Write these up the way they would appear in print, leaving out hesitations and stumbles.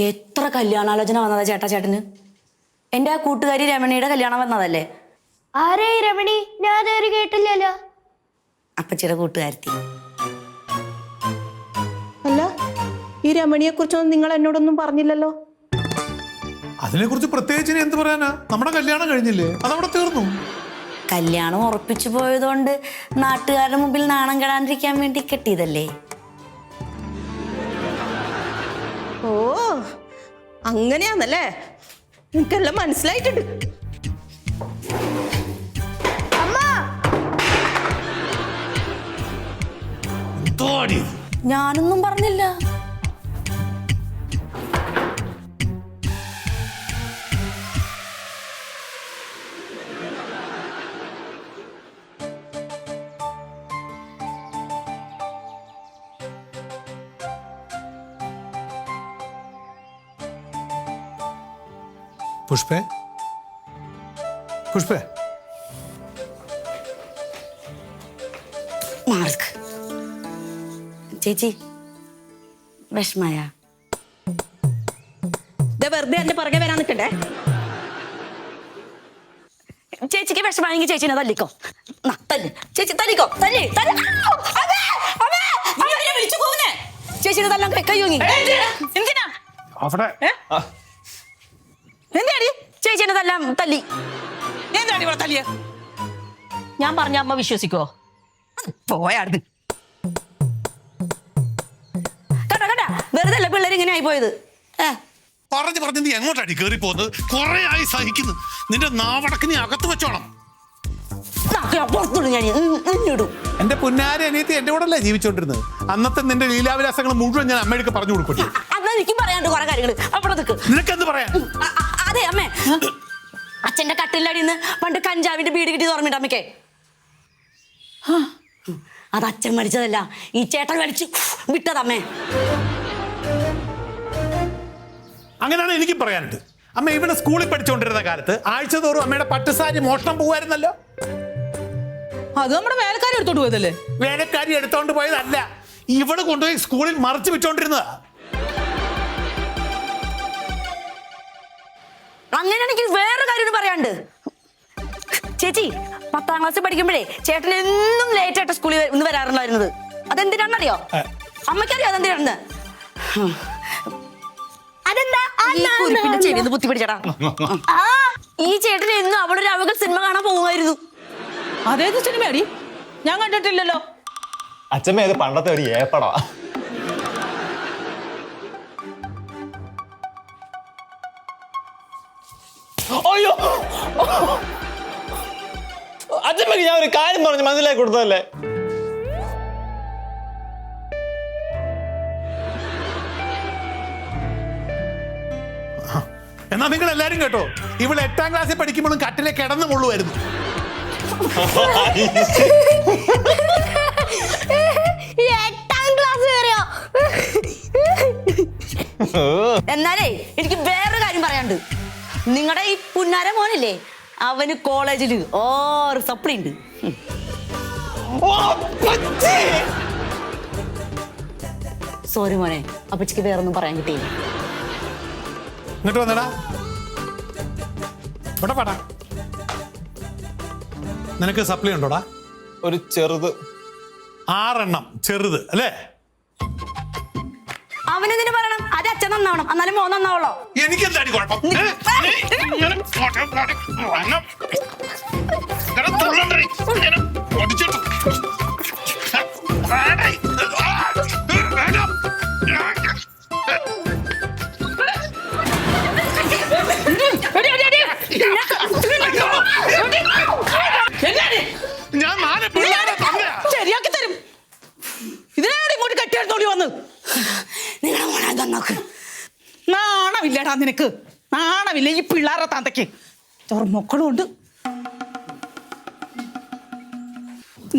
എത്ര കല്യാണാലോചന വന്നതാ ചേട്ടന്? എന്റെ ആ കൂട്ടുകാരി രമണിയുടെ കല്യാണം വന്നതല്ലേ? ആരേ രമണി? ഞാൻ അതുവരെ കേട്ടില്ലല്ലോ. അപ്പച്ചിയുടെ കൂട്ടുകാരത്തി. അല്ല, ഈ രമണിയെ കുറിച്ചൊന്നും നിങ്ങൾ എന്നോടൊന്നും പറഞ്ഞില്ലല്ലോ. അതിനെ കുറിച്ച് പ്രത്യേകിച്ച് എന്ത് പറയാനാ? നമ്മുടെ കല്യാണം കഴിഞ്ഞില്ലേ, അതവിടെ തീർന്നു. കല്യാണം ഉറപ്പിച്ചു പോയതുകൊണ്ട് നാട്ടുകാരുടെ മുമ്പിൽ നാണം കെടാണ്ടിരിക്കാൻ വേണ്ടി കെട്ടിയതല്ലേ? ഓ, അങ്ങനെയാന്നല്ലേ? എനിക്കെല്ലാം മനസ്സിലായിട്ടുണ്ട്. ഞാനൊന്നും പറഞ്ഞില്ല. പുഷ്പേ, പുഷ്പേ, മാർക്ക് ചേച്ചി വിഷമായ വെറുതെ എന്റെ പുറകെ വരാൻ നിൽക്കണ്ടേ. ചേച്ചിക്ക് വിഷമാണെങ്കിൽ ചേച്ചിനെ തല്ലിക്കോ. ചേച്ചി തല്ലിക്കോ. ചേച്ചിനെ തല്ലാൻ കയ്യോങ്ങി എന്തിനാ? എന്താടി ചേച്ചിനെ തല്ലാൻ തല്ലി? എന്താണ് ഇവിടെ തല്ലിയ? ഞാൻ പറഞ്ഞ അമ്മ വിശ്വസിക്കോ? പോയാടുന്ന് കേട്ടാ വെറുതെ അല്ല പിള്ളേർ ഇങ്ങനെ ആയി പോയത്. പറഞ്ഞു നീ എങ്ങോട്ടാടി കേറി പോകുന്നത്? കുറെ ആയി സഹിക്കുന്നു. നിന്റെ നാവടക്ക് നീ അകത്ത് വെച്ചോണം. എന്റെ പുന്നാരി അനിയത്തി എന്റെ കൂടെ അല്ലേ ജീവിച്ചോണ്ടിരുന്നത്? അന്നത്തെ നിന്റെ ലീലാവിലാസങ്ങൾ മുഴുവൻ ഞാൻ അമ്മയ്ക്ക് പറഞ്ഞു കൊടുക്കും. അന്ന് എനിക്ക് പറയാണ്ട് കുറെ കാര്യങ്ങൾ. അവിടെ നിനക്കെന്ത് പറയാൻ? അതെ അമ്മേ, അച്ഛന്റെ കട്ടിലടിന്ന് പണ്ട് കഞ്ചാവിന്റെ ബീഡി കിട്ടി ഓർമ്മയുണ്ട് അമ്മയ്ക്ക്? അത് അച്ഛൻ മരിച്ചതല്ല, ഈ ചേട്ടൻ വലിച്ചു വിട്ടതമ്മേ. അങ്ങനെയാണ് എനിക്ക് പറയാനുണ്ട്. അമ്മ ഇവിടെ സ്കൂളിൽ പഠിച്ചുകൊണ്ടിരുന്ന കാലത്ത് ആഴ്ച തോറും അമ്മയുടെ പട്ടുസാരി മോഷണം പോകുമായിരുന്നല്ലോ. അത് നമ്മുടെ വേലക്കാരി എടുത്തോണ്ട് പോയതല്ലേ? വേലക്കാരി എടുത്തോണ്ട് പോയതല്ല, ഇവിടെ കൊണ്ടുപോയി സ്കൂളിൽ മറച്ചു വെച്ചോണ്ടിരുന്നതാ. അങ്ങനെയാണെങ്കിൽ വേറെ കാര്യം പറയാണ്ട്. ചേച്ചി 10ാം ക്ലാസ്സിൽ പഠിക്കുമ്പോഴേ ചേട്ടൻ എന്നും ലേറ്റ് ആയിട്ട് സ്കൂളിൽ ഇന്ന് വരാറുണ്ടായിരുന്നത്. അതെന്തിനാണെന്നറിയോ? അമ്മയ്ക്കറിയോ അതെന്തിനാണെന്ന്? ചെവിന്ന് കുത്തി പിടിച്ചടാ. ഈ ചേട്ടൻ എന്നും അവിടെ ഒരു അവകൾ സിനിമ കാണാൻ പോകുമായിരുന്നു. അതേത് സിനിമയാടി? ഞാൻ കണ്ടിട്ടില്ലല്ലോ. അച്ഛമ്മ അത് പണ്ടത്തെ ഒരു ഏപ്പടാ. അയ്യോ, അച്ഛമ്മക്ക് ഞാൻ ഒരു കാര്യം പറഞ്ഞു മനസ്സിലാക്കി കൊടുത്തതല്ലേ? എന്നാ നിങ്ങൾ എല്ലാരും കേട്ടോ, ഇവിടെ 8ാം ക്ലാസ്സിൽ പഠിക്കുമ്പോഴും കട്ടിലെ കിടന്നു മുള്ളുമായിരുന്നു. എന്നാലേ എനിക്ക് വേറൊരു കാര്യം പറയാണ്ട്. നിങ്ങളുടെ ഈ പുന്നാര മോനില്ലേ, അവന് കോളേജില് സപ്ലി ഉണ്ട്. സോറി മോനെ, അപ്പച്ചിക്ക് വേറൊന്നും പറയാൻ കിട്ടിയില്ല. ഇങ്ങോട്ട് വന്നടാ, ഇവിടെ പാടാ. നിനക്ക് സപ്ലി ഉണ്ടോടാ? ഒരു ചെറുത് 6 എണ്ണം ചെറുത് അല്ലേ? അവനെന്തിനു പറയണം? അത് അച്ഛൻ നന്നാവണം, എന്നാലും മോൻ നന്നാവുള്ളോ? എനിക്കെന്താടി കുഴപ്പം? ശരിയാക്കി തരും. ഇതിനാണ് ഇങ്ങോട്ട് കെട്ടിയെടുത്തോളി വന്ന്. നിങ്ങളുടെ മോനെ നന്നാക്ക്. നാണമില്ലടാ നിനക്ക്, നാണമില്ല ഈ പിള്ളേരുടെ താന്തയ്ക്ക്. മക്കളും ഉണ്ട്.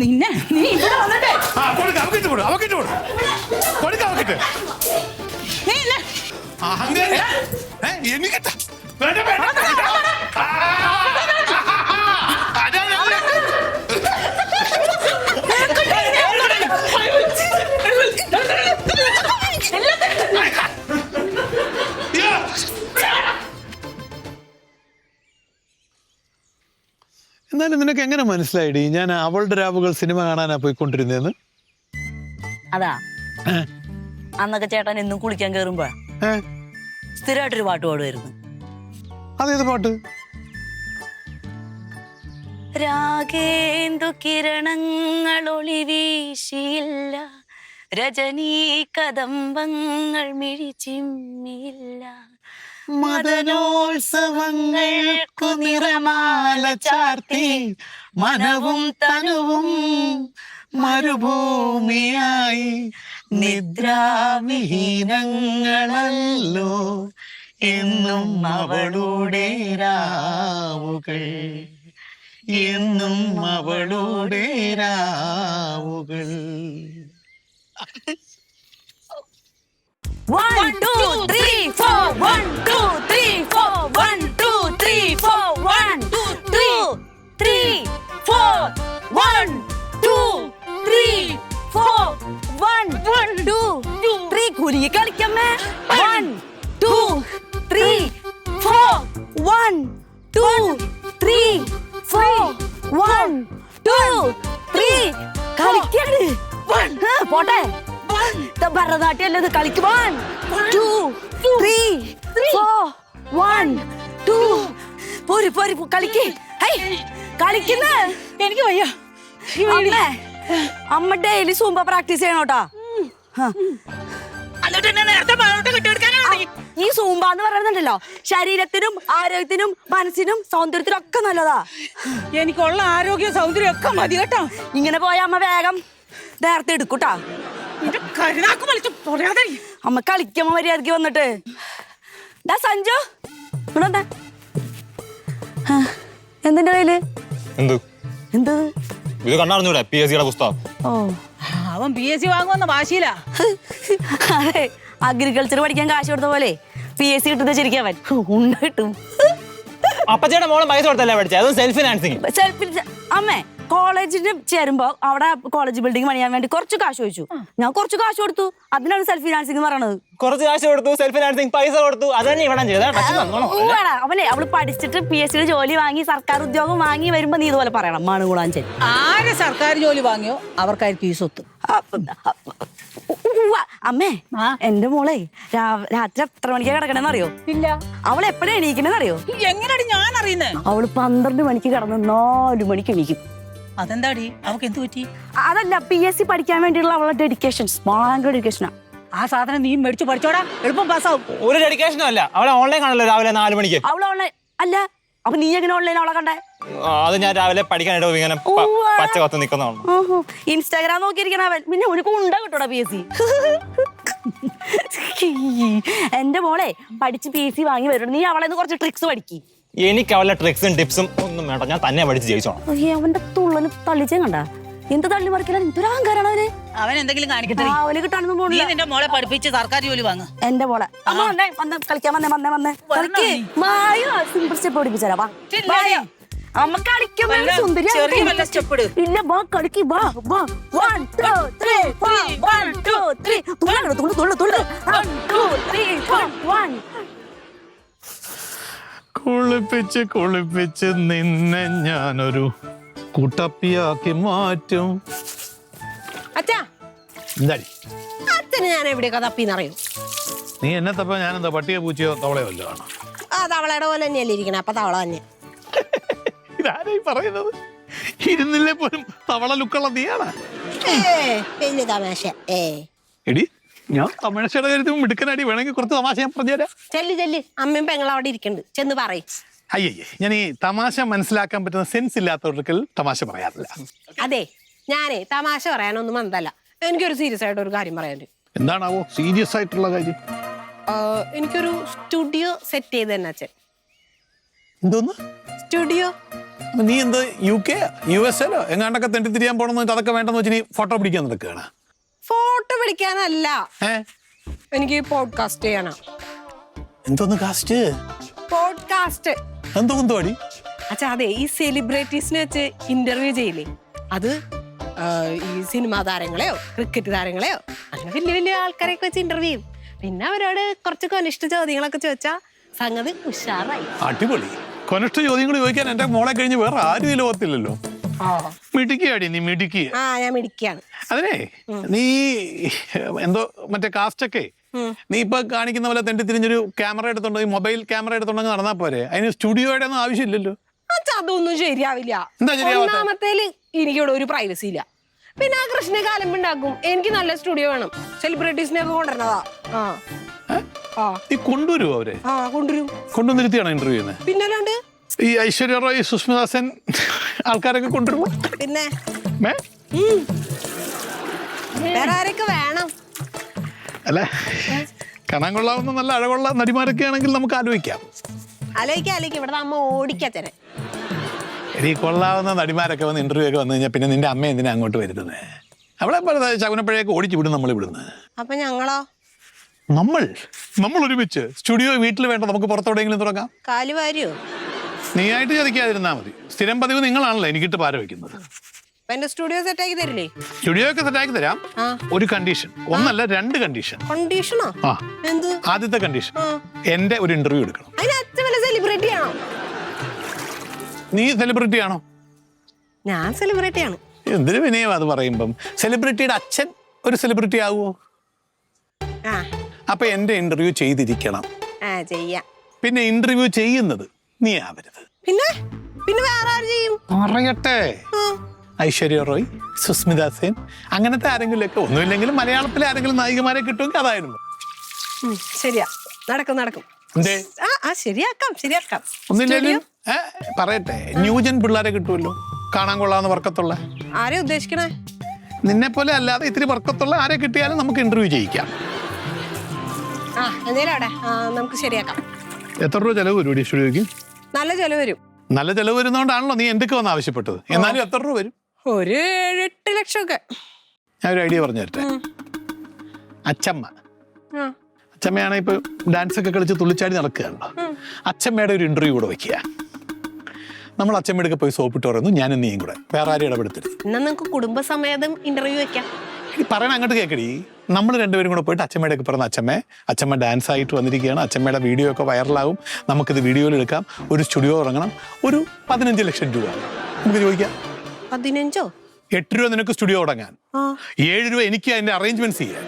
നിന്നെ നീ ഇവിടെ വന്നിട്ടേ എന്നാലും നിനക്ക് എങ്ങനെ മനസ്സിലായിടി ഞാൻ അവളുടെ രാവുകൾ സിനിമ കാണാനാ പോയിക്കൊണ്ടിരുന്നേന്ന്? അതാ അന്നൊക്കെ ചേട്ടൻ എന്നും കുളിക്കാൻ കയറുമ്പോ സ്ഥിരമായിട്ടൊരു പാട്ട് പാടുമായിരുന്നു. അതേത് പാട്ട്? രാഗേന്ദു കിരണങ്ങൾ ഒളി വീശിയില്ല, രജനീ കദംബങ്ങൾ മിഴിച്ചിമ്മിയില്ല, മദനോത്സവങ്ങൾക്കു നിറമാല ചാർത്തി മനവും തനുവും മരുഭൂമിയായി നിദ്രാവിഹീനങ്ങളല്ലോ എന്നും അവളുടെ രാവുകൾ, എന്നും അവളുടെ രാവുകൾ. 1 2 3 4 1 2 3 4 1 2 3 4 1 2 3 4 1 2 3 4 1 2 3 കുലിയെ കളിക്കമ്മേ. 1 2 3 4 1 2 3 4 1 2 3 കളിക്കാണ്. പോട്ടെ, ഭരതനാട്യം അല്ലേ ഇത്? കളിക്കും. 1 2 3 4 1 2 പോര് പോര് കളിക്ക്. കളിക്കുന്ന എനിക്ക് വയ്യ. അമ്മേ, അമ്മ ഡെയിലി സൂംബ പ്രാക്ടീസ് ചെയ്യണോട്ടാ. ഈ സൂംബ എന്ന് പറയുന്നുണ്ടല്ലോ ശരീരത്തിനും ആരോഗ്യത്തിനും മനസ്സിനും സൗന്ദര്യത്തിനും ഒക്കെ നല്ലതാ. എനിക്കുള്ള ആരോഗ്യ സൗന്ദര്യം ഒക്കെ മതി കേട്ടോ. ഇങ്ങനെ പോയ അമ്മ വേഗം നേരത്തെ എടുക്കൂട്ടാ. അമ്മ കളിക്കുമ്പോ മര്യാദക്ക് വന്നിട്ട്. സഞ്ജു ഇവിടെ വന്നേ. എന്തിന്റെ കയ്യില്? എന്ത് എന്ത്? ഇത് കണ്ണാർന്നൂടെ PSCയുടെ പുസ്തകം? ഓ, അവൻ PSC വാങ്ങുന്ന വാശിയിലാ. അതെ, അഗ്രികൾച്ചർ പഠിക്കാൻ കാശ് കൊടുത്ത പോലെ PSC കിട്ടുന്ന ശരിക്കും അവൻ ഉണ്ട കിട്ടും. അപ്പച്ചയുടെ മോളെ പൈസ കൊടുത്തല്ലേ പഠിച്ചത്? അതും സെൽഫ് ഫിനാൻസിങ്. അമ്മേ, കോളേജിന് ചേരുമ്പോ അവിടെ കോളേജ് ബിൽഡിംഗ് പണിയാൻ വേണ്ടി കുറച്ച് കാശ് ചോദിച്ചു. ഞാൻ കുറച്ച് കാശ് കൊടുത്തു. അതിനാണ് സെൽഫ് ഫിനാൻസിങ് പറയണത്. കുറച്ച് കാശ് കൊടുത്തു, സെൽഫ് ഫിനാൻസിങ് പൈസ കൊടുത്തു, അത് തന്നെ ഇവിടെ ചെയ്താ. അവളെ അവള് പഠിച്ചിട്ട് PSCയുടെ ജോലി വാങ്ങി സർക്കാർ ഉദ്യോഗം വാങ്ങി വരുമ്പോ നീ ഇതുപോലെ പറയണം. മാണുകൂടാഞ്ചേരി ആര് സർക്കാർ ജോലി വാങ്ങിയോ അവർക്കായിരിക്കും ഈ സ്വത്ത്. അമ്മേ, എന്റെ മോളെ രാത്രി എത്ര മണിക്കാ കിടക്കണെന്ന് അറിയോ? ഇല്ല. അവൾ എപ്പോഴാ എണീക്കണെന്ന് അറിയോ? എങ്ങനെയാണ് ഞാൻ അറിയുന്നേ? അവള് 12 മണിക്ക് കിടന്ന് 4 മണിക്ക് എണീക്കും. അതെന്താടി? അവക്ക് എന്ത് പറ്റി? അതല്ല, PSC പഠിക്കാൻ വേണ്ടിയുള്ള അവളുടെ ഡെഡിക്കേഷൻ ഭയങ്കര ഡെഡിക്കേഷനാ. ആ സാധനം നീ മേടിച്ചു പഠിച്ചോടാ, എളുപ്പം പാസ്സാവും. ഒരു ഡെഡിക്കേഷനും അല്ല. അവളെ ഓൺലൈൻ കാണല്ലോ രാവിലെ 4 മണിക്ക്. അവള് ഓൺലൈൻ അല്ല. അപ്പൊ നീ എങ്ങനെ ഓൺലൈൻ അവളെ കണ്ടേ? അത് ഞാൻ രാവിലെ പഠിക്കാനായിട്ട് ഇങ്ങനെ പച്ച കത്ത് നിൽക്കുന്നതാണ്. ഇൻസ്റ്റാഗ്രാം നോക്കിയിരിക്കണ അവൻ. പിന്നെ ഒരു കുണ്ട കിട്ടൂടാ PSC. എന്റെ മോളെ പഠിച്ച് PSC വാങ്ങി വരണം. നീ അവളെ കുറച്ച് ട്രിക്സ് പഠിക്ക്. എനിക്ക് അവളുടെ ട്രിക്സും ടിപ്സും ഒന്നും വേണ്ട, ഞാൻ തന്നെ പഠിച്ച് ജയിച്ചോണം. അവന്റെ തുള്ളന് തള്ളിച്ചേ കണ്ട എന്ത് തള്ളി മറിക്കല. എന്തൊരു അഹങ്കാരാണ് അവന്. അവൻ എന്തെങ്കിലും കാണിക്കട്ടെ. അവന് കിട്ടാനൊന്നും പോണില്ല. നിന്റെ മോളെ പഠിപ്പിച്ച് സർക്കാർ ജോലി വാങ്ങ. എന്റെ മോളെ അമ്മ വന്നേ, വന്ന് കളിക്കാൻ വന്നേ, വന്നേ വന്നേ കളിക്ക്. സിമ്പിൾ സ്റ്റെപ്പ് പഠിപ്പിച്ചാ. അമ്മ കളിക്കുമ്പോ സുന്ദരി ഇല്ല. വാ കളിക്ക്. വാ വാ 1 2 3 4 1 2 3 തുള്ളു തുള്ളു തുള്ളു തുള്ളു 1 2 3 4 1. കുളിപ്പിച്ച് കുളിപ്പിച്ച് നിന്നെ ഞാനൊരു കുട്ടപ്പിയാക്കി മാറ്റും. അച്ഛാ, എന്താടി അച്ഛന് ഞാൻ എവിടെയൊക്കെ തപ്പിന്നറിയോ? നീ എന്നെ തപ്പ ഞാനെന്താ പട്ടിയോ പൂച്ചയോ തവളയോ വല്ലോ ആണോ? ആ തവളയുടെ പോലെ തന്നെയല്ലേ ഇരിക്കണേ. അപ്പൊ തവള തന്നെ. ഇതാരായി പറയുന്നത്? ഇരുന്നില്ലേ പോലും തവള ലുക്കുള്ള നീയാണ്. വലിയ തമാശ. എടി, ഞാൻ തമാശയുടെ കാര്യത്തിൽ മിടുക്കനടി. വേണമെങ്കിൽ കുറച്ച് തമാശ ഞാൻ പറഞ്ഞുതരാം. ചെല്ലി ചെല്ലി, അമ്മയും പെങ്ങളും അവിടെ ഇരിക്കണ്ട്, ചെന്ന് പറയും. അയ്യേ, ഞാൻ ഈ തമാശ മനസ്സിലാക്കാൻ പറ്റുന്ന സെൻസ് ഇല്ലാത്തവർക്ക് തമാശ പറയാറില്ല. അതെ, ഞാനേ തമാശ പറയാനൊന്നും വന്നതല്ല. എനിക്കൊരു സീരിയസ് ആയിട്ട് ഒരു കാര്യം പറയാനുണ്ട്. എന്താണാവോ സീരിയസ് ആയിട്ടുള്ള കാര്യം? എനിക്കൊരു സ്റ്റുഡിയോ സെറ്റ് ചെയ്ത് തന്നെ അച്ഛൻ. എന്തോന്ന് സ്റ്റുഡിയോ? നീ എന്ത് UK USA എങ്ങാണ്ടൊക്കെ തെണ്ടി തിരിയാൻ പോണെന്ന് അതൊക്കെ വേണ്ടെന്ന് വെച്ച് നീ ഫോട്ടോ പിടിക്കാൻ നടക്കുകയാണ്? ഫോട്ടോ പിടിക്കാനല്ല, എനിക്ക് പോഡ്കാസ്റ്റ് ചെയ്യാനാ. എന്തോന്ന് കാസ്റ്റ്? പോഡ്കാസ്റ്റ്. എന്തോ അടി? അച്ഛാ, അതെ, ഈ സെലിബ്രിറ്റീസിനെ വെച്ച് ഇന്റർവ്യൂ ചെയ്യില്ലേ, അത് ഈ സിനിമാ താരങ്ങളെയോ ക്രിക്കറ്റ് താരങ്ങളെയോ അങ്ങനെ വലിയ വലിയ ആൾക്കാരെയൊക്കെ വെച്ച് ഇന്റർവ്യൂ ചെയ്യും. പിന്നെ അവരോട് കുറച്ച് കൊനിഷ്ഠ ചോദ്യങ്ങളൊക്കെ ചോദിച്ചാ സംഗതി ഉഷാറായി. അടിപൊളി. കൊനഷ്ട ചോദ്യങ്ങൾ ചോദിക്കാൻ എന്റെ മോളെ കഴിഞ്ഞ് വേറെ ആരും ഈ ലോകത്തില്ലല്ലോ. മിടുക്കിയാടി നീ, മിടുക്കി. ആ ഞാൻ മിടിക്കാണ്. അതിനെ നീ എന്തോ മറ്റേ കാസ്റ്റൊക്കെ നീ ഇപ്പൊ കാണിക്കുന്ന പോലെ തെണ്ടി തിരിഞ്ഞൊരു ക്യാമറ എടുത്തോണ്ട് മൊബൈൽ ക്യാമറ എടുത്തോണ്ടെങ്കിൽ നടന്നാ പോരെ. അതിന് സ്റ്റുഡിയോയുടെ ഒന്നും ആവശ്യമില്ലല്ലോ. അതൊന്നും ശരിയാവില്ല. എന്താ ശരിയാവാത്തെ? ഒന്നാമത്തേല് എനിക്കിവിടെ ഒരു പ്രൈവസി ഇല്ല. പിന്നെ ആ കൃഷ്ണ കാലമ്പുണ്ടാക്കും. എനിക്ക് നല്ല സ്റ്റുഡിയോ വേണം. സെലിബ്രിറ്റീസിനെ ഒക്കെ കൊണ്ടുവരണതാ. നീ കൊണ്ടുവരുമോ അവരെ? കൊണ്ടുവന്നിരുത്തിയാണോ ഇന്റർവ്യൂ ചെയ്യുന്നത്? പിന്നല്ലാണ്ട് ഈ ഐശ്വര്യ റോയ്, സുസ്മിത സെൻ ആൾക്കാരൊക്കെ കൊണ്ടുവരുമോ? പിന്നെ ഏ? വേറെ ആരൊക്കെ വേണം? അല്ല, കാണാൻ കൊള്ളാവുന്ന നല്ല അഴകുള്ള നടിമാരൊക്കെ ആണെങ്കിൽ നമുക്ക് ആലോചിക്കാം. ആലോചിക്കാം. ഇവിടെ അമ്മ ഓടിക്കാത്തനെ. ഈ കൊള്ളാവുന്ന നടിമാരൊക്കെ വന്ന് ഇന്റർവ്യൂ ഒക്കെ വന്നു കഴിഞ്ഞാൽ പിന്നെ നിന്റെ അമ്മ എന്തിനാ അങ്ങോട്ട് വരുന്നത്? അവളെ ശകുനപ്പഴയൊക്കെ ഓടിച്ചു വിടും നമ്മൾ ഇവിടുന്ന്. അപ്പൊ ഞങ്ങളോ? നമ്മൾ ഒരുമിച്ച് സ്റ്റുഡിയോ വീട്ടിൽ വേണ്ട, നമുക്ക് പുറത്തെവിടെയെങ്കിലും തുറക്കാം. കാല് വാരിയോ? നീ ആയിട്ട് ചതിക്കാതിരുന്നാ മതി. സ്ഥിരം പതിവ് നിങ്ങളാണല്ലോ എനിക്കിട്ട് പാര വെക്കുന്നത്. എന്റെ സ്റ്റുഡിയോ സെറ്റ് ആക്കി തരില്ലേ? സ്റ്റുഡിയോ ഒക്കെ സെറ്റ് ആക്കി തരാം. ഒരു കണ്ടീഷൻ, ഒന്നല്ല 2 കണ്ടീഷൻ. കണ്ടീഷനോ? എന്ത്? ആദ്യത്തെ കണ്ടീഷൻ, എന്റെ ഒരു ഇന്റർവ്യൂ എടുക്കണം. സെലിബ്രിറ്റി ആണോ? നീ സെലിബ്രിറ്റി ആണോ? ഞാൻ സെലിബ്രിറ്റി ആണ്. എന്തിനു വിനയം അത് പറയുമ്പം? സെലിബ്രിറ്റിയുടെ അച്ഛൻ ഒരു സെലിബ്രിറ്റി ആവുമോ? അപ്പൊ എന്റെ ഇന്റർവ്യൂ ചെയ്തിരിക്കണം. ചെയ്യാം. പിന്നെ ഇന്റർവ്യൂ ചെയ്യുന്നത് നീ ആവരുത്. പിന്നെ വേറെ ആര് ചെയ്യും? പറയട്ടെ, ഐശ്വര്യ റോയ്, സുസ്മിത സെൻ, അങ്ങനത്തെ ആരെങ്കിലും ഒക്കെ. ഒന്നുമില്ലെങ്കിലും മലയാളത്തിലെ ആരെങ്കിലും നായികമാരെ കിട്ടുമെങ്കിൽ അതായിരുന്നു. ശരിയാ, നടക്കും. എന്തേ? ശരിയാക്കാം. ഒന്നില്ലെങ്കിലും പറയട്ടെ, ന്യൂജൻ പിള്ളേരെ കിട്ടുമല്ലോ, കാണാൻ കൊള്ളാവുന്ന വർക്കത്തുള്ള. ആരെ ഉദ്ദേശിക്കണേ? നിന്നെ പോലെ അല്ലാതെ ഇത്തിരി വർക്കത്തുള്ള ആരെ കിട്ടിയാലും നമുക്ക് ഇന്റർവ്യൂ ചെയ്യിക്കാം. നമുക്ക് ശരിയാക്കാം. എത്ര രൂപ ചെലവ് വരും സ്റ്റുഡിയോക്ക്? നല്ല ചെലവ് വരും. നല്ല ചെലവ് വരുന്നോണ്ടാണല്ലോ നീ എന്തൊക്കെ വന്ന് ആവശ്യപ്പെട്ടത്. എന്നാലും എത്ര രൂപ വരും? ഒരു 7-8 ലക്ഷം ഒക്കെ. ഞാൻ ഒരു ഐഡിയ പറഞ്ഞു തരട്ടെ. അച്ചമ്മയാണ് ഇപ്പൊ ഡാൻസ് ഒക്കെ കളിച്ച് തുള്ളിച്ചാടി നടക്കുകയാണല്ലോ. അച്ചമ്മയുടെ ഒരു ഇന്റർവ്യൂ കൂടെ വെക്കുക. നമ്മൾ അച്ചമ്മയുടെ പോയി സോപ്പിട്ട് പറയുന്നു, ഞാനും നീയും കൂടെ, വേറെ ആരും ഇടപെടുത്തരുത്. എന്നാ നമുക്ക് കുടുംബസമേതം ഇന്റർവ്യൂ വെക്കാം. പറയണ അങ്ങോട്ട് കേൾക്കടി. നമ്മൾ രണ്ടുപേരും കൂടെ പോയിട്ട് അച്ചമ്മയുടെ ഒക്കെ പറഞ്ഞ, അച്ചമ്മ ഡാൻസ് ആയിട്ട് വന്നിരിക്കുകയാണ്, അച്ചമ്മയുടെ വീഡിയോ ഒക്കെ വൈറലാകും, നമുക്കിത് വീഡിയോയിൽ എടുക്കാം, ഒരു സ്റ്റുഡിയോ തുടങ്ങണം, ഒരു 15 ലക്ഷം രൂപ നമുക്ക് ചോദിക്കാം. 15? 8 രൂപ നിനക്ക് സ്റ്റുഡിയോ തുടങ്ങാൻ, 7 രൂപ എനിക്ക് അതിന്റെ അറേഞ്ച്മെന്റ്സ് ചെയ്യാൻ.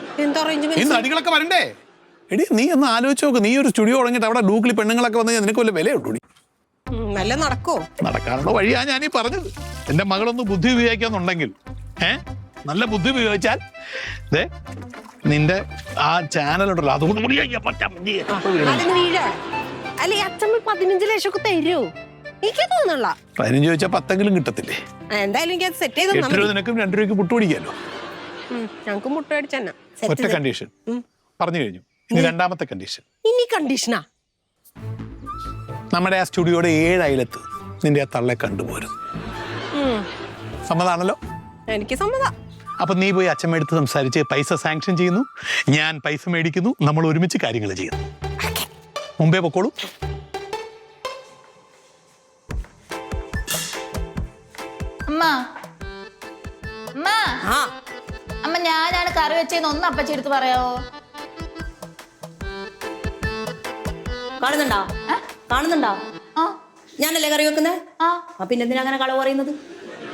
ഈ നടികളൊക്കെ വരണ്ടേ? എടി നീ ഒന്ന് ആലോചിച്ച് നോക്ക്. നീ ഒരു സ്റ്റുഡിയോ തുടങ്ങിയിട്ട് അവിടെ ഡൂക്കിൽ പെണ്ണുങ്ങളൊക്കെ വന്നു കഴിഞ്ഞാൽ നിനക്ക് വല്ല വിലയുണ്ടോ? നടക്കാനുള്ള വഴിയാ ഞാനീ പറഞ്ഞത്. എന്റെ മകളൊന്ന് ബുദ്ധി ഉപയോഗിക്കാന്നുണ്ടെങ്കിൽ, നല്ല ബുദ്ധി ഉപയോഗിച്ചാൽ നിന്റെ ആ ചാനലുണ്ടല്ലോ, അതുകൊണ്ട് 15 ലക്ഷം ഒക്കെ തരൂ? എനിക്ക് തോന്നുന്നില്ല. 15 ചോദിച്ചാൽ 10 കിട്ടത്തില്ലേ? എന്തായാലും സെറ്റ് 8 രൂപ നിനക്കും 2 രൂപയ്ക്ക് പുട്ടുപിടിക്കാലോ. ഞങ്ങൾക്ക് മുട്ട അടിച്ചെന്നാ. ഒറ്റ കണ്ടീഷൻ പറഞ്ഞു കഴിഞ്ഞു. ഇനി രണ്ടാമത്തെ കണ്ടീഷൻ. ഇനി കണ്ടീഷനാ? നമ്മുടെ ആ സ്റ്റുഡിയോയുടെ 7 അയലത്ത് നിന്റെ ആ തള്ളെ കണ്ടുപോരും. സമ്മതാണല്ലോ? എനിക്ക് സമ്മതം. അപ്പൊ നീ പോയി അച്ഛമ്മ എടുത്ത് സംസാരിച്ച് പൈസ സാങ്ഷൻ ചെയ്യുന്നു, ഞാൻ പൈസ മേടിക്കുന്നു, നമ്മൾ ഒരുമിച്ച് കാര്യങ്ങൾ ചെയ്യുന്നു. മുമ്പേ പൊക്കോളൂ. അമ്മ ഞാനാണ് കറി വെച്ചതെന്ന് ഒന്ന് അപ്പച്ചി എടുത്ത് പറയാവോ? കാണുന്നുണ്ടോ? ഞാനല്ലേ കറി വെക്കുന്നേ? പിന്നെ എന്തിനാ അങ്ങനെ കളവ് പറയുന്നത്?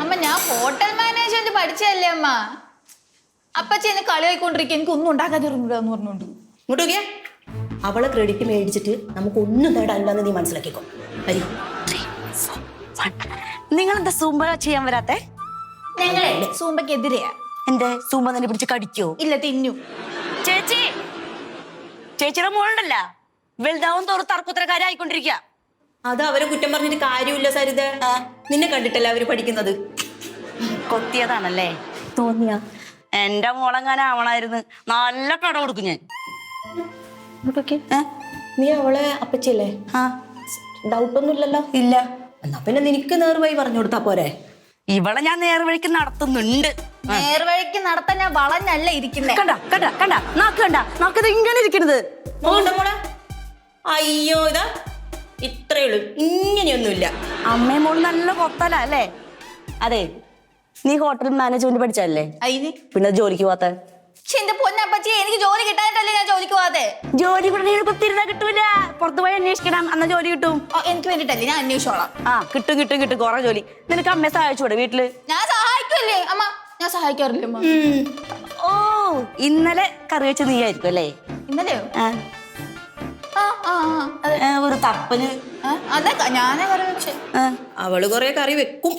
അമ്മ ഞാൻ ഹോട്ടൽ മാനേജ്മെന്റ് പഠിച്ചല്ലേ അമ്മ. അപ്പച്ചി എന്നെ കളി ആയിക്കൊണ്ടിരിക്കുക, എനിക്ക് ഒന്നും ഉണ്ടാക്കാതിരുന്നില്ലാന്ന് പറഞ്ഞോണ്ട്. ഇങ്ങോട്ട് നോക്കിയേ, അവളെ ക്രെഡിറ്റ് മേടിച്ചിട്ട് നമുക്ക് ഒന്നും നേടാനില്ലെന്ന് നീ മനസ്സിലാക്കിക്കോ. നിങ്ങളെന്താ സൂമ്പ ചെയ്യാൻ വരാത്തെ? ഞങ്ങളെ സൂമ്പക്കെതിരെയാ. എന്റെ സൂമ്പ തന്നെ പിടിച്ച് കടിക്കോ? ഇല്ല, തിന്നു. ചേച്ചിയുടെ മോളുണ്ടല്ല, വലുതാവും തോറും തർക്കുത്തരക്കാരായിക്കൊണ്ടിരിക്കുക. അത് അവരെ കുറ്റം പറഞ്ഞിട്ട് കാര്യമില്ല സരിത. നിന്നെ കണ്ടിട്ടല്ല അവര് പഠിക്കുന്നത്. കൊത്തിയതാണല്ലേ തോന്നിയ? എന്റെ മോളെങ്ങാനും ആവണായിരുന്നു. നല്ല കട കൊടുക്കും ഞാൻ. നീ അവളെ അപ്പച്ചില്ലേ? ഡൗട്ടൊന്നും ഇല്ലല്ലോ? ഇല്ല. എന്നാ പിന്നെ നിനക്ക് നേർവഴി പറഞ്ഞു കൊടുത്താ പോരെ? ഇവളെ ഞാൻ നേർവഴിക്ക് നടത്തുന്നുണ്ട്. നേർവഴിക്ക് നടത്താൻ ഞാൻ വളഞ്ഞല്ല ഇരിക്കുന്നേ. കണ്ട നാക്കത് ഇങ്ങനെ ഇരിക്കണത്. അയ്യോ, ഇതാ ഇത്രേ ഉള്ളൂ, ഇങ്ങനെയൊന്നുമില്ല. അമ്മയും മോള് നല്ല കൊത്തല അല്ലേ? അതെ, നീ ഹോട്ടൽ മാനേജ്മെന്റ് പഠിച്ചല്ലേ? അതിന് പിന്നെ ജോലിക്ക് പോവാത്ത? എന്റെ പൊന്നപ്പച്ചി, എനിക്ക് ജോലി കിട്ടാനിട്ടല്ലേ ഞാൻ ജോലിക്ക് പോവാതെ. ജോലി കുത്തിരുന്നാ കിട്ടൂല. പുറത്തു പോയി അന്വേഷിക്കണം, അന്ന ജോലി കിട്ടും. എനിക്ക് വേണ്ടിട്ടല്ലേ, ഞാൻ അന്വേഷിച്ചോളാം. ആ കിട്ടും കുറെ ജോലി. നിനക്ക് അമ്മയെ സഹായിച്ചൂടെ വീട്ടില്? ഞാൻ സഹായിക്കല്ലേ അമ്മ? ഞാൻ സഹായിക്കാറില്ല അമ്മ. ഓ ഇന്നലെ കറി വെച്ച് നീ ആയിരിക്കും അല്ലേ? ഇന്നലെയോ? ആ, ആ ആ അതെ. ഒരു തപ്പന്. അതെ, ഞാനേ കറി വെച്ചേ. അവള് കൊറേ കറി വെക്കും.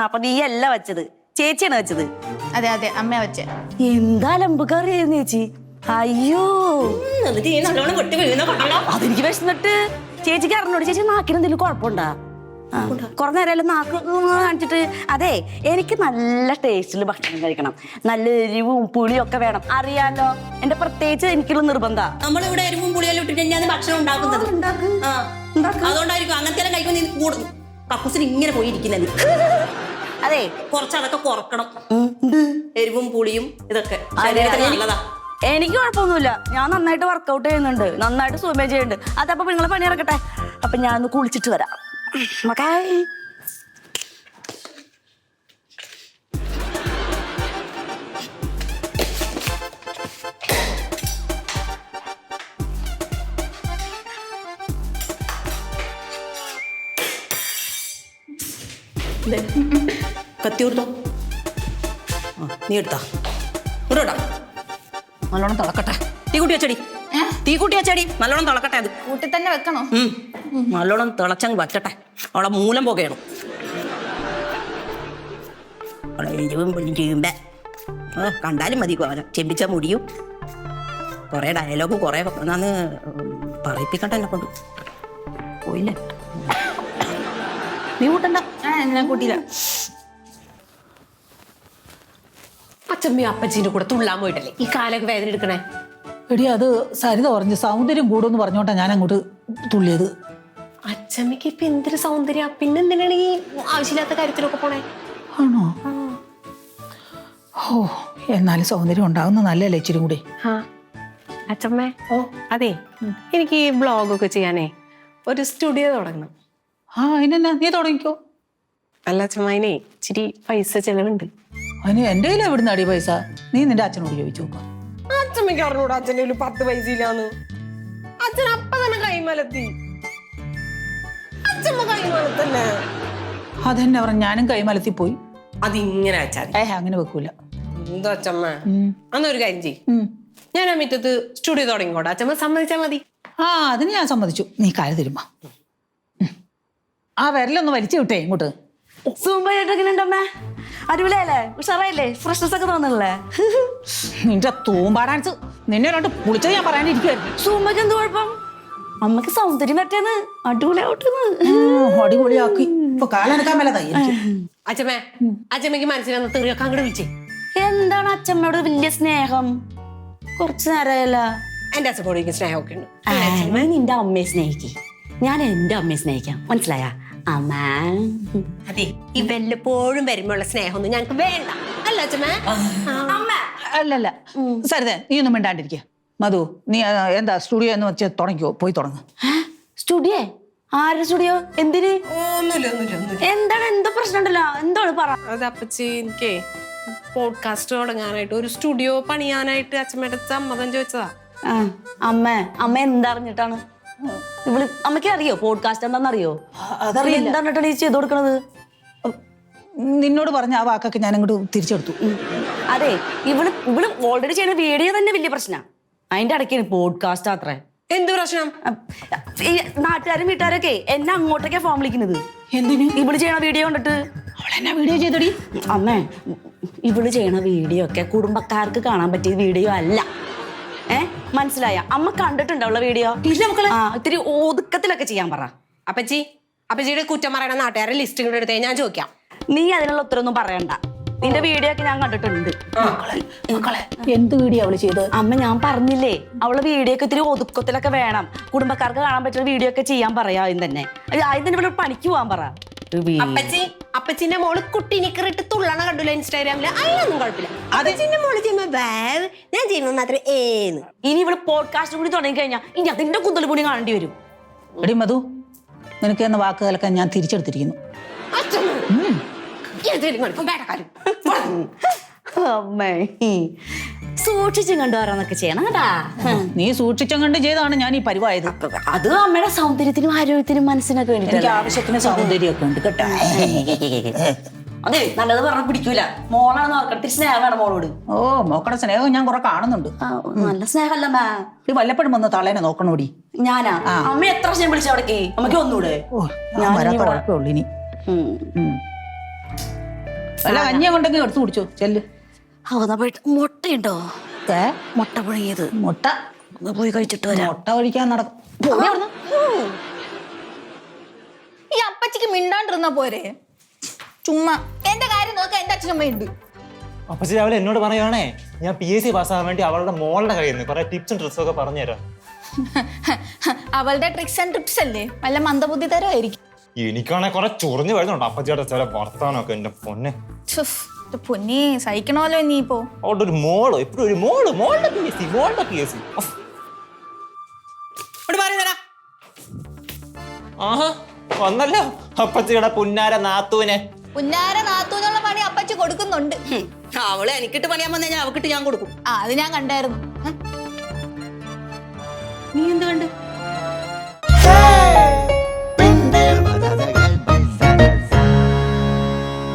അപ്പൊ നീ അല്ല വെച്ചത്, ചേച്ചിയാണ് വെച്ചത്. അതെ അതെ, അമ്മയാ വെച്ചേ. എന്താ ലമ്പ് കറിയായിരുന്നു ചേച്ചി? അയ്യോ എന്നിട്ട് ഈ നല്ലോണം കൊട്ടി വീഴുന്ന കൊണ്ടല്ലോ. അതെനിക്ക് വിശന്നിട്ട്. ചേച്ചിക്ക് അറിഞ്ഞോട്, ചേച്ചി നാക്കിന് എന്തെങ്കിലും കുഴപ്പമുണ്ടാ? കുറെ നേരം നാക്ക് കാണിച്ചിട്ട്. അതെ, എനിക്ക് നല്ല ടേസ്റ്റിൽ ഭക്ഷണം കഴിക്കണം, നല്ല എരിവും പുളിയും ഒക്കെ വേണം, അറിയാലോ. എന്റെ പ്രത്യേകിച്ച് എനിക്കുള്ള നിർബന്ധ. നമ്മളിവിടെ എരിവും പുളിയെല്ലാം ഇട്ടിട്ട് തന്നെയാണ് ഭക്ഷണം ഉണ്ടാക്കുന്നത്. അതുകൊണ്ടായിരിക്കും അങ്ങനത്തെ കഴിക്കുമ്പോൾ നീ കൂടും കക്കൂസിൽ ഇങ്ങനെ പോയിരിക്കുന്നത്. അതെ, കുറച്ച് അതൊക്കെ കുറക്കണം. എരിവും പുളിയും ഇതൊക്കെ ശരീരത്തിന് നല്ലതാ. എനിക്ക് കുഴപ്പമൊന്നുമില്ല, ഞാൻ നന്നായിട്ട് വർക്കൗട്ട് ചെയ്യുന്നുണ്ട്, നന്നായിട്ട് സ്വയം ചെയ്യുന്നുണ്ട്. അതപ്പോ നിങ്ങളെ പണി ഇറക്കട്ടെ. അപ്പൊ ഞാൻ ഒന്ന് കുളിച്ചിട്ട് വരാം. ഓക്കേ. കത്തി കൊടുത്തോ. നീ എടുത്താ ഇടാ. നല്ലോണം തിളക്കട്ടെ. തീക്കുട്ടി വെച്ചടി, തീക്കുട്ടി വെച്ചടി, നല്ലോണം തിളക്കട്ടെ. അത് കൂട്ടി തന്നെ വെക്കണോ? നല്ലോണം തിളച്ചങ്ങ് വച്ചട്ടെ. അവളെ മൂലം പോകണം. ചെയ്യുമ്പേ കണ്ടാലും മതി. ചെമ്പിച്ച മുടിയും കുറെ ഡയലോഗും കുറെ അന്ന് പറയിപ്പിക്കട്ടെ എന്നെ കൊണ്ട്. പോയില്ലേ നീ കൂട്ടണ്ട. ഞാൻ കൂട്ടിയില്ല. അച്ഛമ്മയും അപ്പച്ചീന്റെ കൂടെ തുള്ളാൻ പോയിട്ടല്ലേ ഈ കാലൊക്കെ വേദന എടുക്കണേ? എടി അത് സരിത പറഞ്ഞു സൗന്ദര്യം കൂടുമെന്ന് പറഞ്ഞോട്ടാ ഞാൻ അങ്ങോട്ട് തുള്ളിയത്. അച്ഛമ്മക്ക് ഇപ്പൊ എന്തൊരു സൗന്ദര്യ, പിന്നെന്തിനാണ് ഈ ആവശ്യമില്ലാത്ത കാര്യത്തിലൊക്കെ പോണേ? ആണോ? ഓ എന്നാലും സൗന്ദര്യം ഉണ്ടാകുന്ന നല്ലല്ലേ ഇച്ചിരി കൂടി. അച്ഛമ്മേ, ഓ അതെ, എനിക്ക് ഈ ബ്ലോഗൊക്കെ ചെയ്യാനേ ഒരു സ്റ്റുഡിയോ തുടങ്ങണം. അതിനെന്നാ നീ തുടങ്ങിക്കോ. അല്ല അച്ഛമ്മ, അതിനേ ഇച്ചിരി പൈസ ചെലവുണ്ട്. അതിന് എൻ്റെ കയ്യിൽ എവിടുന്ന് അടി പൈസ? നീ നിന്റെ അച്ഛനോട് ചോദിച്ചു നോക്കാം. അച്ഛമ്മയ്ക്ക് അറിഞ്ഞൂടാ അച്ഛൻ്റെ 10 പൈസ ഇല്ലാന്ന്. അച്ഛൻ അപ്പ തന്നെ കൈമലത്തി. അച്ഛമ്മ കൈമലത്തന്നെ. അതെന്നെ പറഞ്ഞ ഞാനും കൈമലത്തി പോയി. അതിങ്ങനെ വെച്ചാൽ അങ്ങനെ വെക്കൂല. എന്തോ അച്ഛമ്മ, അന്നൊരു കാര്യം ചെയ്യും, ഞാൻ ആ മുറ്റത്ത് സ്റ്റുഡിയോ തുടങ്ങിക്കോട്ടെ. അച്ഛമ്മ സമ്മതിച്ചാ മതി. അതിന് ഞാൻ സമ്മതിച്ചു. നീ കാര്യം തരുമ്പോ ആ വിരലൊന്ന് വലിച്ചു വിട്ടേ ഇങ്ങോട്ട്. സൂമ്പുണ്ടമ്മേ, അടിപൊളിയല്ലേ? ഉഷാറായില്ലേ? ഫ്രഷ്നസ് ഒക്കെ തോന്നല്ലേ? നിന്റെ തൂമ്പാ ഡാൻസ് നിന്നെ രണ്ട് പൊളിച്ചത് ഞാൻ പറയാനിരിക്കുവായിരുന്നു. സൂമ്പക്ക് എന്ത് കുഴപ്പം? അമ്മക്ക് സൗന്ദര്യം പറ്റേന്ന് അടിപൊളിയാവട്ടെന്ന്. അടിപൊളിയാക്കി ഇപ്പൊ കാലെടുക്കാൻ മേലതായി. അച്ഛമ്മേ, അച്ഛമ്മക്ക് മനസ്സിലാവുന്ന തെറിയൊക്കെ അങ്ങോട്ട് വിളിച്ചേ. എന്താണ് അച്ഛമ്മയോട് വലിയ സ്നേഹം? കുറച്ചു നേരമല്ല. എന്റെ അച്ഛനോട് എനിക്ക് സ്നേഹമൊക്കെ ഉണ്ട്. നീ നിന്റെ അമ്മയെ സ്നേഹിക്ക്, ഞാൻ എന്റെ അമ്മയെ സ്നേഹിക്കാം. മനസ്സിലായ അമ്മ? അതെ, ഈ വല്ലപ്പോഴും വരുമ്പോഴുള്ള സ്നേഹമൊന്നും ഞങ്ങക്ക് വേണ്ട, അല്ല അച്ഛമ്മേ? അല്ലല്ല സരിത നീ ഒന്നും മിണ്ടാണ്ടിരിക്കുക. മധു നീ എന്താ സ്റ്റുഡിയോ എന്ന് വെച്ച് തുടങ്ങിക്കോ, പോയി തുടങ്ങും. സ്റ്റുഡിയോ? ആരുടെ സ്റ്റുഡിയോ? എന്തിന്? ഒന്നുമില്ല. എന്താണ്? എന്തോ പ്രശ്നം ഉണ്ടല്ലോ, എന്താണ് പറ. അത് അപ്പച്ചി, എനിക്ക് പോഡ്കാസ്റ്റ് തുടങ്ങാനായിട്ട് ഒരു സ്റ്റുഡിയോ പണിയാനായിട്ട് അച്ഛമ്മയുടെ സമ്മതം ചോദിച്ചതാ. അമ്മ എന്തറിഞ്ഞിട്ടാണ്? അമ്മയ്ക്ക് അറിയോ പോഡ്കാസ്റ്റ് എന്താണെന്നറിയോ? അതറിയില്ല. എന്താണിട്ടാണ് ഈ ചെയ്ത് കൊടുക്കണത്? നിന്നോട് പറഞ്ഞ ആ വാക്കൊക്കെ ഞാൻ അങ്ങോട്ട് തിരിച്ചെടുത്തു. അതെ, ഇവള് ഓൾറെഡി ചെയ്യുന്ന വീഡിയോ തന്നെ വലിയ പ്രശ്നമാണ്. അതിന്റെ ഇടയ്ക്കാണ് പോഡ്കാസ്റ്റ് അത്രേ. എന്ത് പ്രശ്നം? ഈ നാട്ടുകാരും വീട്ടുകാരൊക്കെ എന്നെ അങ്ങോട്ടേക്കാ ഫോം വിളിക്കുന്നത്. എന്തിനു? ഇവള് ചെയ്യണ വീഡിയോ കണ്ടിട്ട്. അവളെന്നാ വീഡിയോ ചെയ്തടി? അമ്മേ, ഇവള് ചെയ്യണ വീഡിയോ ഒക്കെ കുടുംബക്കാർക്ക് കാണാൻ പറ്റിയ വീഡിയോ അല്ല. മനസ്സിലായ? അമ്മ കണ്ടിട്ടുണ്ടോ ഉള്ള വീഡിയോ? ഇത്തിരി ഒതുക്കത്തിലൊക്കെ ചെയ്യാൻ പറ. അപ്പച്ചിയുടെ കുറ്റം പറയണ നാട്ടുകാരെ ലിസ്റ്റ് കൂടെ എടുത്തേ ഞാൻ ചോദിക്കാം. നീ അതിനുള്ള ഉത്തരവൊന്നും പറയണ്ട. നിന്റെ വീഡിയോ ഒക്കെ ഞാൻ കണ്ടിട്ടുണ്ട്. എന്ത് വീഡിയോ അവള് ചെയ്ത്? അമ്മ ഞാൻ പറഞ്ഞില്ലേ, അവളെ വീഡിയോ ഒക്കെ ഇത്തിരി ഒതുക്കത്തിലൊക്കെ വേണം. കുടുംബക്കാർക്ക് കാണാൻ പറ്റുന്ന വീഡിയോ ഒക്കെ ചെയ്യാൻ പറയാം. ആദ്യം തന്നെ ഇവിടെ പണിക്ക് പോവാൻ പറ. അപ്പച്ചിന്റെ മോള് കുട്ടിനിക്കറിട്ട് തുള്ളണ കണ്ടില്ല ഇൻസ്റ്റാഗ്രാമില്, അതിനൊന്നും കുഴപ്പമില്ല. അപ്പച്ചിന്റെ മോള് ചെയ്യുമ്പോ ഞാൻ ചെയ്യുന്ന അത്ര ഏന്ന്. ഇനി ഇവിടെ പോഡ്കാസ്റ്റ് കൂടി തുടങ്ങി കഴിഞ്ഞാൽ ഇനി അതിന്റെ കുന്തൽ കൂടി കാണേണ്ടി വരും. എടി മധു, നിനക്ക് എന്ന വാക്കുകളൊക്കെ ഞാൻ തിരിച്ചെടുത്തിരിക്കുന്നു. അമ്മേ സൂക്ഷിച്ചും കണ്ടുവരാന്നൊക്കെ ചെയ്യണം കേട്ടാ. നീ സൂക്ഷിച്ചും കണ്ട് ചെയ്താണ് ഞാൻ ഈ പരിവായത്. അത് അമ്മയുടെ സൗന്ദര്യത്തിനും ആരോഗ്യത്തിനും മനസ്സിനൊക്കെ എനിക്ക് വേണ്ടിട്ട്. ആവശ്യത്തിന് സൗന്ദര്യമൊക്കെ ഉണ്ട് കേട്ടോ. അതെ നല്ലത് പറഞ്ഞ പിടിക്കൂല. മോളാണെന്ന് ഓർക്കണം. സ്നേഹമാണ് മോളോട്. ഓ മോക്കടെ സ്നേഹം ഞാൻ കുറെ കാണുന്നുണ്ട്. നല്ല സ്നേഹമല്ല അമ്മ. ഈ വല്ലപ്പോഴും വന്ന് തളേനെ നോക്കണോടി. ഞാനാ അമ്മ എത്ര പ്രാവശ്യം വിളിച്ചു അവിടേക്ക്? അമ്മയ്ക്ക് ഒന്നൂടെ? ഞാൻ വരാത്ത കുഴപ്പമുള്ളൂ ഇനി. അല്ല കഞ്ഞിയും കൊണ്ടെങ്കിൽ എടുത്തു കുടിച്ചോ ചെല്ല്. പോയിട്ട് മുട്ടയുണ്ടോ? മുട്ട പുഴുങ്ങിയത്. മുട്ട പോയി കഴിച്ചിട്ട് വരാം. മുട്ട കഴിക്കാൻ നടക്കും. ഈ അപ്പച്ചിക്ക് മിണ്ടാണ്ടിരുന്നാ പോരെ? ചുമ്മാ എന്റെ കാര്യം നോക്കാൻ എന്റെ അച്ഛനമ്മയുണ്ട്. അപ്പച്ചി രാവിലെ എന്നോട് പറയുവാണേ ഞാൻ PSC പാസ്സാകാൻ വേണ്ടി അവളുടെ മോളുടെ കയ്യിൽ നിന്ന് കുറെ ടിപ്സും ട്രിക്സും ഒക്കെ പറഞ്ഞുതരാം. അവളുടെ ട്രിക്സ് ആൻഡ് ടിപ്സ് അല്ലേ? വല്ല മന്ദബുദ്ധി തരമായിരിക്കും. എനിക്കാണെ കുറെ ചൊറിഞ്ഞു വരുന്നുണ്ട് അപ്പച്ചിയുടെ ചില വർത്താനമൊക്കെ. എന്റെ പൊന്നെ പൊന്നെ സഹിക്കണമല്ലോ നീ ഇപ്പോ. അവളുടെ ഒരു മോളോ എപ്പോഴും ഒരു മോളുടെ PSC ആഹാ വന്നല്ലോ അപ്പച്ചിയുടെ പുന്നാര നാത്തൂനെ. പുന്നാര നാത്തൂന്നുള്ള പണി അപ്പച്ചി കൊടുക്കുന്നുണ്ട്. അവളെ എനിക്കിട്ട് പണിയാൻ വന്നു അവക്കിട്ട് ഞാൻ കൊടുക്കും. അത് ഞാൻ കണ്ടായിരുന്നു. നീ എന്ത് കണ്ട്?